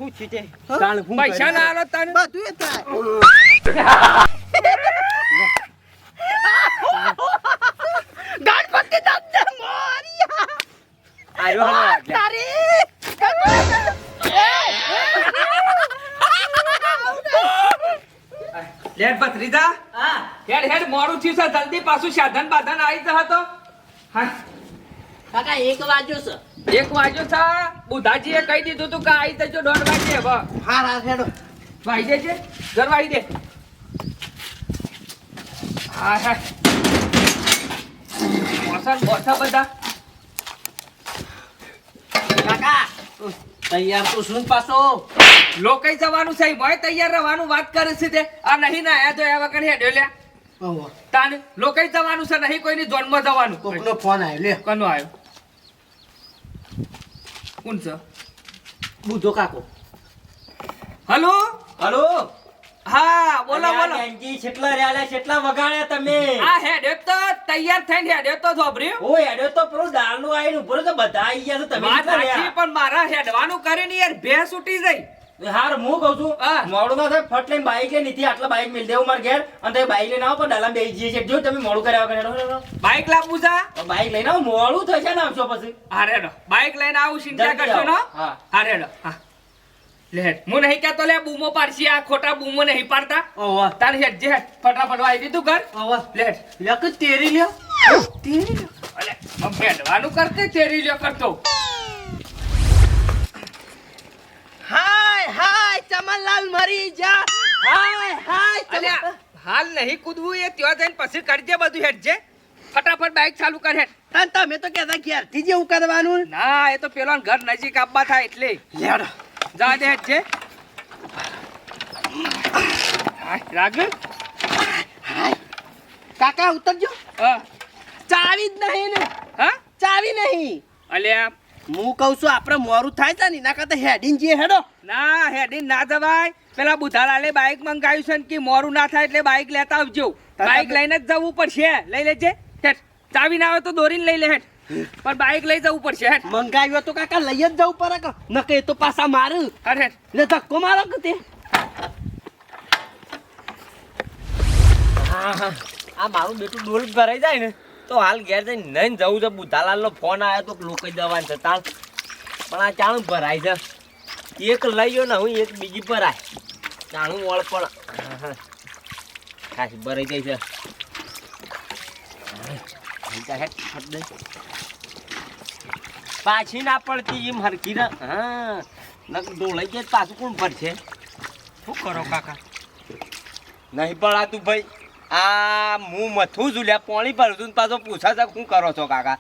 હું છીટે તાણ હું પૈસા ના આલો તને બધું એ થાય ગણપતિ દાદા મોરિયા આયો હલો વાગ્યા. તારી લેટ ભત્રીજા હા હેડ હેડ મોડું થયું છે જલ્દી પાછું સાધન બાધન આવી જતો હતો હા કાકા 1 વાગ્યો છે 1 વાગ્યો છે બુધાજીએ કહી દીધું તું કે આવી જજો 1:30 વાગે હવે હા હેડો વાઈ દેજે ઘર વાઈ દે હા હા બોસા બધા કાકા તૈયાર તો શું પાછો લોકોય જવાનું છે મોય તૈયાર રહેવાનું વાત કરે છે તે આ નહીં ના આયા તો એ વગર હેડ્યો લ્યા ઓહો તાન લોકોય જવાનું છે નહીં કોઈની જોનમાં જવાનું કોકનો ફોન આવ્યો લે કનો આવ્યો કોણ છે બુધો કાકો હલો હલો હા બોલો બોલો બેનજી કેટલા રહ્યા કેટલા વગાડ્યા તમે આ હેડ્યો તો તૈયાર થઈને હેડ્યો તો જોબર્યું ઓ હેડ્યો તો પેલો દાળનું આઈને ઉભો રહ્યો તો બધા આવી ગયા તો તમે વાત કેટલા સાચી રહ્યા? પણ મારા હેડવાનું કરીને યાર ભેંસ ઉઠી જઈ હાર હું કહું છું હા. મોડું ના થાય ફટ લઈને બાઈક લઈને નીથી આટલા બાઈક મેલ દેવું મારા ઘેર અને તમે બાઈક લઈને આવો પણ ડાલા બેસી જઈએ છે જો તમે મોડું કર્યા વગર હેડો. બાઈક લાવવું છે બાઈક લઈને આવો મોડું થશે ને આવશો પછી હા રેડો બાઈક લઈને આવું ચિંતા જલ્દી કરશો ને આવો. હા. હા રેડો હા લે હેડ હું નહીં કહેતો લે બૂમો પાડશી આ ખોટા બૂમો નહીં પાડતા ઓહો તાર હેડ જે હેડ ફટાફટ વાઈ દીધું ઘર ઓહો લે હેડ લક તેરી લ્યો તેરી લ્યો અલે આમ હેડવાનું કરતે તેરી લ્યો કરતો હાય ચમનલાલ મરી જા હાય અલે હાલ નહીં કૂદવું એ ત્યાં જઈને પછી કરજે બધું હેડ જે ફટાફટ બાઈક ચાલુ કર હેડ તમે તો કહેતા ઘેરથી જેવું કરવાનું ના એ તો પેલો ઘર નજીક આવવા થાય એટલે લેડો જા દે હેડ જે હા, રાગ હાય કાકા ઉતરજો હા ચાવી જ નહીં ને હા ચાવી નહીં અલ્યા હું કહું છું આપણે મોરું થાય છે ને એના કરતા હેડીને જઈએ હેડો ના હેડી ના જવાય પેલા બુધાલાલે બાઈક મંગાવ્યું છે ને કે મોરું ના થાય એટલે બાઈક લેતા આવજો બાઈક લઈને જ જવું પડશે લઈ લેજે હેઠ ચાવી ના આવે તો દોરીને લઈ લે હેઠ પણ બાઈક લઈ જવું પડશે હેઠ મંગાવ્યો તો કાકા લઈ જ જવું પડે કે નકે એ તો પાછા મારું હેઠ હેઠ ને ધક્કો મારો કે તે આ મારું બેટું ડોલ ભરાઈ જાય ને તો હાલ ઘેર જઈને નહીં જવું છે બુધાલાલ નો ફોન આવ્યો તો લોકો જવાનું છે તાલ પણ આ ચાણું ભરાય છે એક લઈ ગયો ને હું એક બીજી ભરાય ચાણું વળ પણ ખાસ ભરાઈ જાય છે પાછી ના પડતી એમ હરકી ને હા નક ડોલાઈ જાય પાછું કોણ ભરશે શું કરો કાકા નહીં પડાતું ભાઈ આ હું મથું છું લ્યા પાણી ભરું છું ને પાછો પૂછા છે શું કરો છો કાકા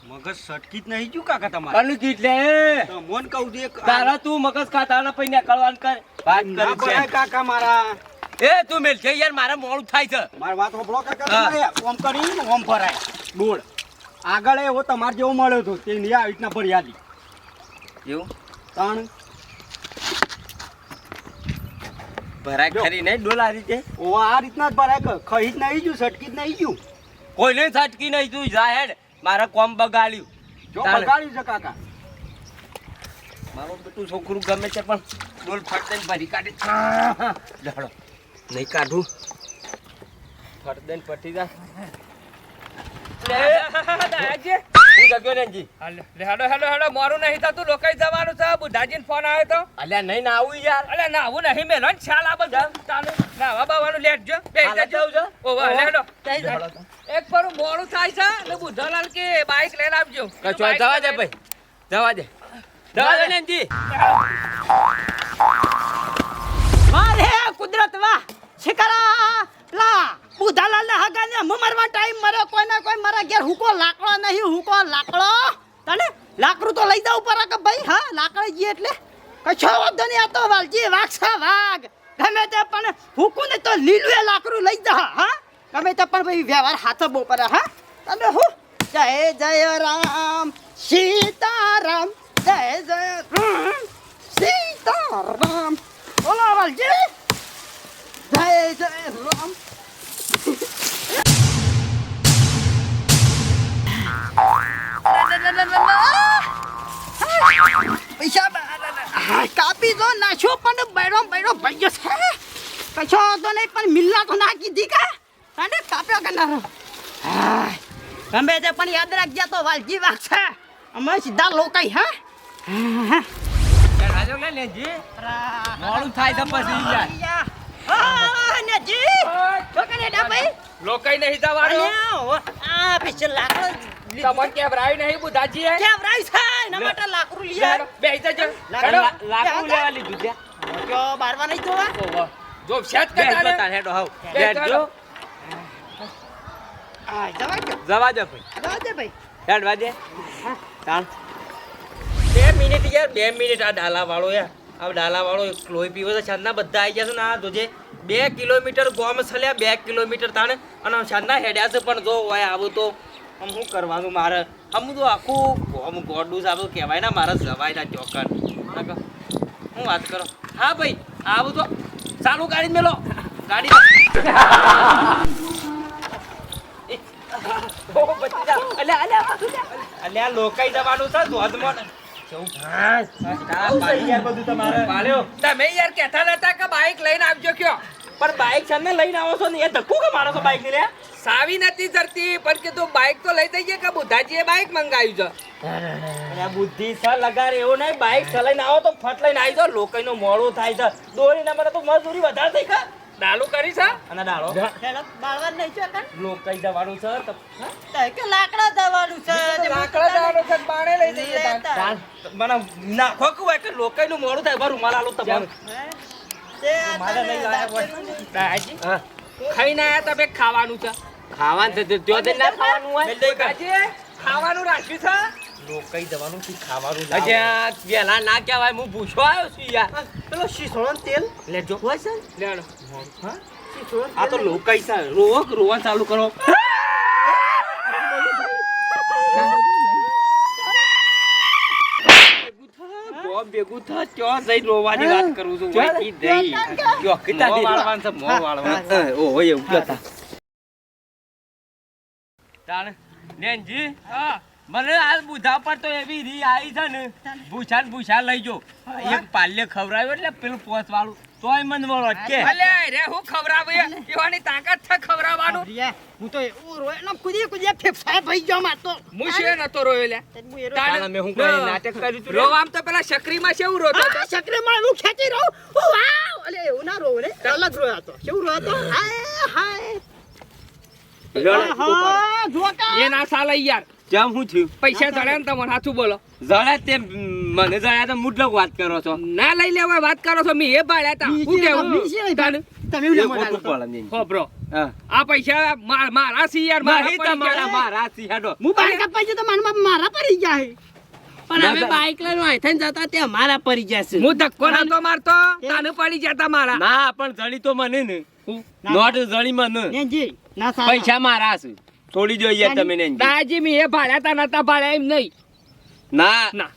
મગજ સટકી જ નહીં ગયું કાકા તમારે કનું કીધલે મોન કહું દે તારા તું મગજ ખાતા ના પૈ નીકળવાનું કર વાત ના કરી પડાય કાકા મારા એ તું મેલ છે યાર મારે મોડું થાય છે મારી વાત હોભળો કાકા હા. તમે ઓમ કરીને ઓમ ભરાય બોલ આગળ એવો તમારે જેવો મળ્યો હતો તે નહીં આવી રીતના ભર્યાલી એવું તાણ ભરાય ખરી નહીં ડોલા રીતે ઓ આ રીતના જ ભરાય કે ખઈ જ નહીં ગયું સટકી જ નહીં ગયું કોઈને છટકી નહીં તું જા હેડ મારા કોમ બગાડ્યું જો તાણ. બગાડ્યું છે કાકા મારું બેટું છોકરું ગમે છે પણ ડોલ ફટ દઈને ભરી કાઢી લડો નહીં કાઢું ફટ દઈને પટી જા દાદાજી હું જગ્યો રેનજી હેડો હેડો હેડો મોરું નહીં થતું લોકોય જવાનું છે બુધાજીને ફોન આવ્યો તો અલ્યા નહીં ના આવું યાર અલે ના આવું નહીં મેલો ને છાલ આ બધા તાનું નાવા બાવાનું લેટ જો હાલે જાઉં છો? ઓવા લેડો લડો. એક પર મોડું થાય છે ને બુધાલાલ કે બાઈક લઈને આવજો કચો જવા દે ભાઈ જવા દે જવા દે નેનજી અરે કુદરત વાહ શિકરા લા બુધાલાલ ને હગાને મરવા ટાઈમ મરે કોઈ ના કોઈ મારા ઘેર હુકો લાકડો નહીં હુકો લાકડો તને લાકડું તો લઈ જાવ પર કે ભાઈ હા લાકડે જી એટલે કશો વાંધો નહીં આ તો વાલજી વાઘ છે વાઘ ગમે તે પણ હુકું ને તો લીલું એ લાકડું લઈ જા હા ગમે તે પણ ભાઈ વ્યવહાર હાથ બહુ પર હા તને હું જય જય રામ સીતારામ જય જય રામ સીતારામ બોલો વાલજી જય જય રામ પૈસા કાપી દો નાખ્યો પણ બૈરો ભાઈ ગયો છે કશો તો નહીં પણ મિલ્લા તો ના કીધી કા અને કાપ્યો કરનારો ગમે તે પણ યાદ રાખજે તો વાલજી વાગ છે અમે સીધા લોકાઈ હા રાજો લે લેજી મોડું થાય તો પછી યાર નેજી તો કને ડા ભાઈ લોકાઈ નહીં જવાનું આ પીછે લાકડો તમને કેવરાયું નહીં બુધાજી એ કેમ રાઈ છે એના માટે લાકડું લીયા બેહી જજો લાકડું લેવા લીધું છે કયો બારવા નહીં જોવા જો શેત બેસજો કરતા તાર હેડો હાવ બેસજો. બેસજો આ જવા દો જવા દે ભાઈ જવા દે ભાઈ હેડવા દે તાણ 2 મિનિટ યાર 2 મિનિટ આ ડાલા વાળો યાર આ ડાલા વાળો લોહી પીવો તો છાનના બધા આવી ગયા છે ને આ જોજે 2 કિલોમીટર ગોમ છલ્યા 2 કિલોમીટર તાણે અને છાનના હેડ્યા છે પણ જો હોય આવું તો આમ શું કરવાનું મારે આમ તો આખું ગોમ ગોડું છે આવું કહેવાય ને મારે જવાય ના ચોકન હું વાત કરો હા ભાઈ આવું તો ચાલુ ગાડી મેલો ગાડી અલ્યા લોકાઈ જવાનું છે ધોધમાં તમે યાર કહેતા નતા કે બાઈક લઈને આવજો કયો પણ બાઈક છે ને લઈને આવો છો ને એ ધક્કુ કે મારો છો બાઈક ને લે સાવી નથી ધરતી પણ કીધું બાઈક તો લઈ જઈએ કે બુધાજીએ બાઈક મંગાવ્યું છે અરે બુદ્ધિ છે લગાડ એવું નહીં બાઈક ચલાઈને આવો તો ફટ લઈને આવી જાઓ લોકાઈનો મોડું થાય છે દોરીને મને તો મજૂરી વધારે થઈ કા ડાલુ કરી છે અને ડાળો હેલો બાળવા નહીં છે કન લોકાઈ જવાનું છે તો કે લાકડા દવાનું છે લાકડા જવાનું છે બાણે લઈ જઈએ તાન. મને નાખો કે હોય કે લોકાઈનું મોડું થાય મારું માલ આલો તમારું મારે નહીં લાયક હોય દાજી હા ખાઈને આયા તમે ખાવાનું છે ખાવાનું છે ત્યો દે ના ખાવાનું હોય બુધાજી ખાવાનું રાખ્યું છે લોકાઈ જવાનું છે ખાવાનું અજ્યા વેલા ના કહેવાય હું પૂછવા આવ્યો છું યાર પેલો શીસોળન તેલ લેજો હોય છે લેણો હા શીસોળન આ તો લોકાઈ છે રોવા ચાલુ કરો ભેગું થા ક્યાં જઈ રોવાની વાત કરું છું વહીથી દઈ ક્યો કીતા દે વાળવાન છે મો વાળવાન ઓ હોય એવું કહેતા તાણ નેનજી હા મને આ બુધા પર તો એવી રી આવી છે ને ભૂછા લઈ જો એક પાલ્ય ખવરાવ્યો એટલે પેલું પોસ વાળું તોય મન વળો કે અલે રે હું ખવરાવે એવાની તાકાત છે ખવરાવવાનું હું તો એવું રોય ને કુદી ફેફસાય ભઈ ગયો માર તો હું છે નતો રોયો લે તાણે મેં હું કઈ નાટક કર્યું તું રો આમ તો પેલા શકરીમાં છે એવું રોતો હતો સકરે માં હું ખેંચી રહું ઓ વાવ અલે એવું ના રોવ રે અલગ રોયા તો કેવું રોયા તો હાય હાય હા જોકા એ ના ચાલે યાર કેમ હું થયું પૈસા જડ્યા ને તમને સાચું બોલો જરા તે મને જરા તો મુડલક વાત કરો છો ના લઈ લેવા વાત કરો છો મી એ ભાડ્યા તા હું કેવું તાને તમે એ ઉલે ખોટું મોડા પડે નહીં હો બ્રો હા આ પૈસા મારા સી યાર મારી મારા તમારા મારા સિહાડો હું બાઈક અપાઈ તો મારા પડી જાય પણ અમે બાઈક લઈને આઈથન જતા તે અમારા પડી જશે હું ધક્કો નતો મારતો તાને પડી જતા મારા ના પણ જણી તો મને ને નોટ જણી મને નેજી ના સારા પૈસા મારા છે થોડી જોઈએ તમે ને દાજી મી એ ભાડ્યા તા નતા ભાડ્યા એમ નહીં ના ના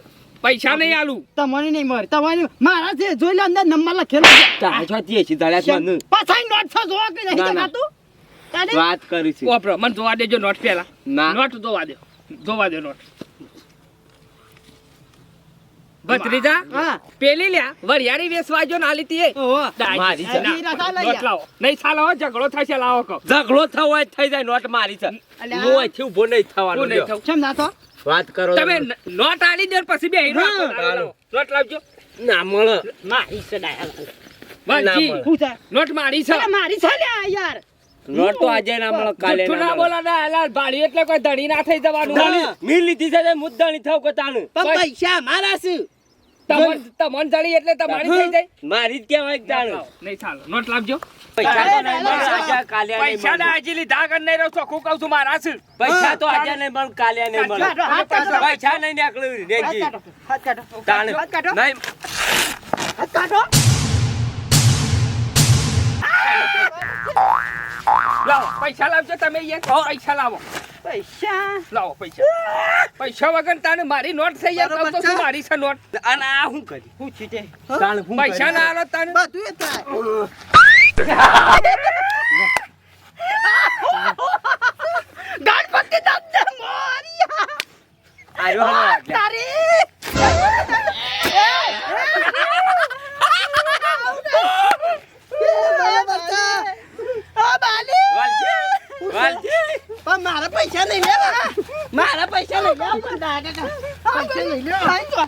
પૈસા નહીં આલું તમને નહીં મર તમારે મારા છે જોઈ લે અંદર નંબર લખેલો છે તાજો થી છે દળ્યા મને પાછા નોટ છે જોવા કે નહીં ના, ના. દેખાતું તાને વાત કરી છે ઓપરો મને જોવા દેજો નોટ પેલા ના નોટ જોવા દે નોટ ભત્રીજા હા પેલી લ્યા વરિયાળી વેસવાજો ના લીધી એ ઓહો મારી છે. ઈ રાતા લઈ નોટ લાવો નહીં ચાલો હો, ઝઘડો થશે લાવો કહો ઝઘડો થવો હોય તો થઈ જાય નોટ મારી છે અલ્યા. હું અહીંથી ઊભો નહીં હું થવાનું નહીં લ્યો. થવું. કેમ ના તો વાત કરો તમે નોટ આલી દો ને પછી બે હીરો આપો. હા. લાવો. નોટ લાવજો ના મળે મારી છે ડાયા વાલજી મળે. હું છે નોટ મારી છે અરે મારી છે લે યાર નોટ તો આજે ના મળે કાલે જુઠ્ઠું ના ના મળે બોલો ના એલા ભાડી એટલે કોઈ ધડી ના થઈ જવાનું ધણી, મી લીધી છે મુદ્દાણી થાવ કે તાણ પણ પૈસા અમારા છે તમન ધડી એટલે તમારી થઈ જાય મારી જ કહેવાય કે તાણ નહીં ચાલો નોટ લાવજો પૈસા તો નહીં મળે આજે કાલે નહીં પૈસા મળે. ના હજી લીધા કર નહીં રહો ચોખ્ખું કહું છું મારા છે પૈસા તો આજે નહીં મળે કાલે નહીં મળે કાઢો, હાથ કાઢો. પૈસા નહીં નીકળ્યું રેંજી હાથ કાઢો તાણ હાથ કાઢો નહીં હાથ કાઢો લાવો પૈસા લાવજો તમે અહીંયા પૈસા લાવો પૈસા લાવો પૈસા વગર તાને મારી નોટ થઈ જાય કહું તો શું મારી છે નોટ અને આ શું કરી હું છીટે તાણ હું પૈસા ના આલો તાને બધું એ થાય ગણપતિ દાદા મોરિયા આર્યો હલો તારી લઈ લે પણ કાકા પૈસા લઈ લે આઈ તો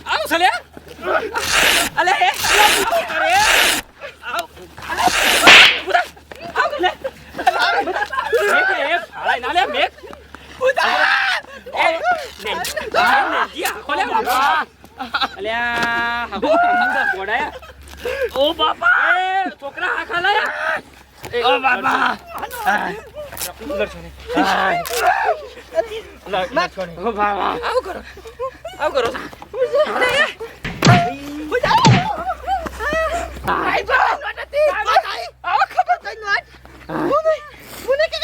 આવ સલે અલે એ અરે આવ બુડા આવ લે મેક એ ફાળાઈ ના લે મેક બુડા એ ને જી ખોલે બાપા અલ્યા હા ગોડાયા ઓ બાપા એ છોકરા આખા લાયા ઓ બાપા આવ કરો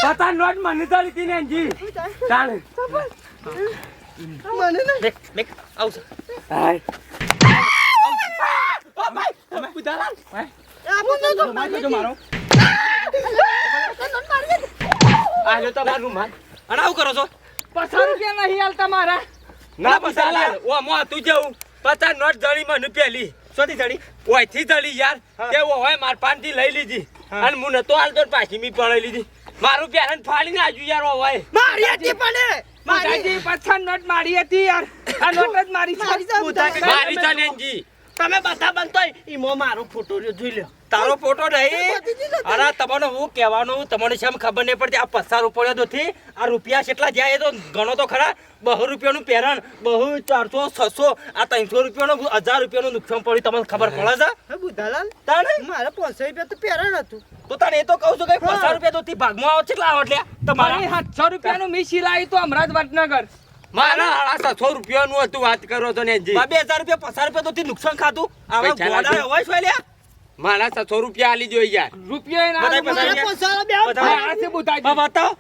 પતા નોટ મને તો લીધી ને જી ચાલે મેક આવ હાય આજો તમારું રૂમાલ અને આવું કરો છો 50 રૂપિયા નહીં હાલતા મારા ના પસાલા ઓ મો તું જવું પતા નોટ જડી મને પેલી સોથી ચડી ઓય થી જડી યાર તે ઓય માર પાન થી લઈ લીધી અને હું નતો હાલતો પાછી મી પડાઈ લીધી મારું પેરન ફાડીને આજુ યાર ઓય મારી હતી પણ મારી 50 નોટ મારી હતી યાર આ નોટ જ મારી છે મારી ચાનેજી તમે બધા બનતોય ઈમો મારો ફોટો જોઈ લ્યો તારો ફોટો નહીં અરે તમને હું કહેવાનું તમને શેમ ખબર નહીં પડતી આ 50 રૂપિયા દોથી આ રૂપિયા કેટલા જાય એ તો ગણો તો ખરા 200 રૂપિયાનું પેરણ 400 600 આ 300 રૂપિયાનું 1000 રૂપિયાનું નુકસાન પડ્યું તમને ખબર પડે છે હે બુધાલાલ તાણે મારે 500 રૂપિયા તો પેરણ હતું તો તને એ તો કહું છું કે 50 રૂપિયા દોથી ભાગમાં આવો કેટલા આવો એટલે મારી તમારા 700 રૂપિયાનું મી સિલાઈ તો હમણાં જ વડનગર મારા 700 રૂપિયાનું હતું વાત કરો તો ને જી 2000 રૂપિયા 50 રૂપિયા દોથી નુકસાન ખાતું હવે પૈસા ગોડા લાગ્યો. હોય છે લ્યા મારા 700 રૂપિયા આલી જોઈ યાર રૂપિયા ના બધાય મારે 500 બે આ છે બુધાજી બતાવો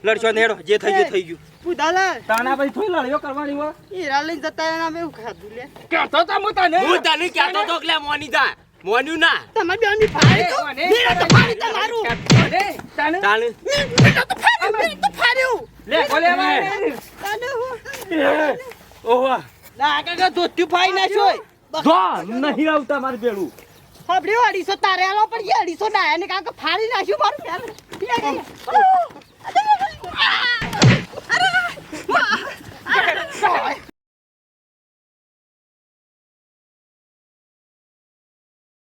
લડશો નેડો જે થઈ ગયું થઈ ગયું બુધાલાલ તાના ભાઈ થોડી લડ્યો કરવાની હોય હીરા લઈને જતા એના મેં ખાધું લે કહેતો તો હું તને હું તને કહેતો તો કે લે મોની જા મોન્યું ના તમારી બેની ફાડી તો નીરા તો ફાડી તમારું તને તને ચાલે નીરા તો ફાડ્યું તો ફાડ્યું લે બોલે તને હું ઓવા ના કાકા ધોત્યું ફાઈ નાખ્યો જો નહીં આવતા મારું બેડું ફબડી 250 તારે આલો પણ 250 ના એને કાકા ફાડી નાખ્યું મારું પેર